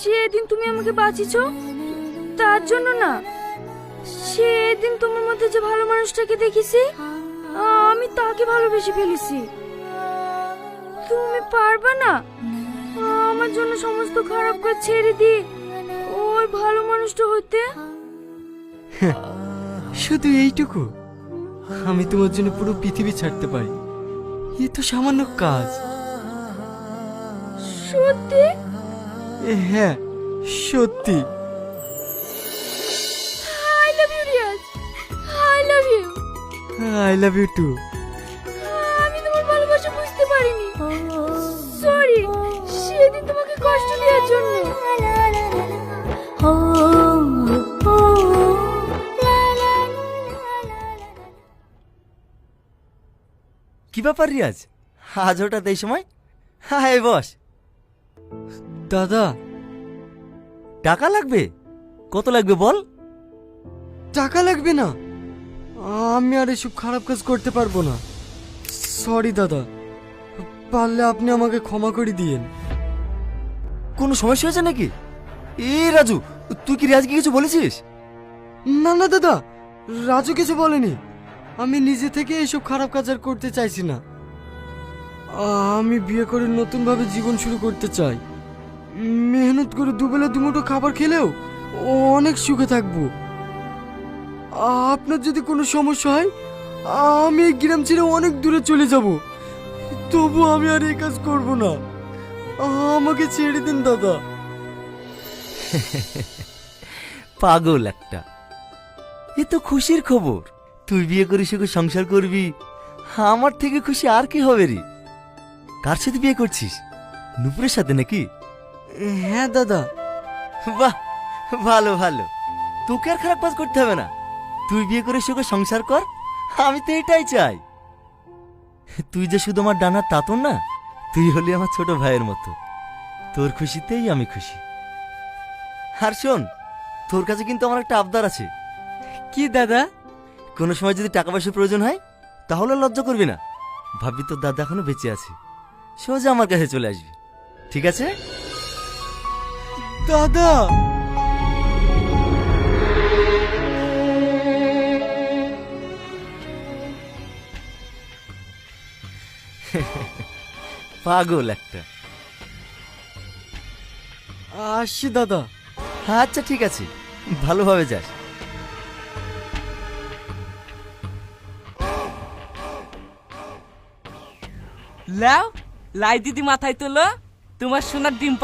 সেদিন তুমি আমাকে বাঁচিয়েছো, তার জন্য না। সেদিন তোমার মধ্যে যে ভালো মানুষটাকে দেখেছি, আমি তাকে ভালোবেসে ফেলেছি। তুমি পারবে না আমার জন্য সমস্ত খারাপ কাজ ছেড়ে দিয়ে ওই ভালো মানুষটা হইতে? শুধু এইটুকু? আমি তোমার জন্য পুরো পৃথিবী ছাড়তে পারি। এ তো সামান্য কাজ। সত্যি? হ্যাঁ, সত্যি। I love you Riyaz, I love you. I love you too. আমি তোমার ভালোবাসা বুঝতে পারিনি, সরি সেদিন তোমাকে কষ্ট দেওয়ার জন্য। কি ব্যাপার রিয়াজ, আজ হঠাৎ এই সময়? হ্যাঁ বস। দাদা, টাকা লাগবে? কত লাগবে বল? টাকা লাগবে না, আমি আর এসব খারাপ কাজ করতে পারবো না। সরি দাদা, পারলে আপনি আমাকে ক্ষমা করে দিয়েন। কোনো সমস্যা হয়েছে নাকি? এ রাজু, তুই কি রিয়াজকে কিছু বলেছিস? না না দাদা, রাজু কিছু বলেনি। আমি নিজে থেকে এইসব খারাপ কাজ আর করতে চাইছি না। আমি বিয়ে করে নতুনভাবে জীবন শুরু করতে চাই। মেহনত করে দুবেলা দুমুঠো খাবার খেলেও অনেক সুখে থাকবো। আপনার যদি কোনো সমস্যা হয়, আমি এই গ্রাম ছেড়ে অনেক দূরে চলে যাব। তবু আমি আর এই কাজ করব না। আমাকে ছেড়ে দিন দাদা। পাগল একটা। এ তো খুশির খবর। তুই বিয়ে করে সুখে সংসার করবি, আমার থেকে খুশি আর কি হবে রে? কার সাথে বিয়ে করছিস? নুপুরের সাথে নাকি? হ্যাঁ দাদা। বাহ, ভালো ভালো। তোকে আর খারাপ কাজ করতে হবে না। তুই বিয়ে করে সুখে সংসার কর, আমি তো এটাই চাই। তুই যে শুধু আমার ডানার তাতন না, তুই হলি আমার ছোট ভাইয়ের মতো। তোর খুশিতেই আমি খুশি। আর শোন, তোর কাছে কিন্তু আমার একটা আবদার আছে। কি দাদা? কোনো সময় যদি টাকা পয়সার প্রয়োজন হয়, তাহলে লজ্জা করবি না। ভাববি তোর দাদা এখনো বেঁচে আছে, সোজা আমার কাছে চলে আসবি, ঠিক আছে? দাদা, পাগল একটা। আসছি দাদা। আচ্ছা ঠিক আছে, ভালোভাবে যাস। লাও, লাই দিদি মাথায় তোলো, তোমার সোনার ডিম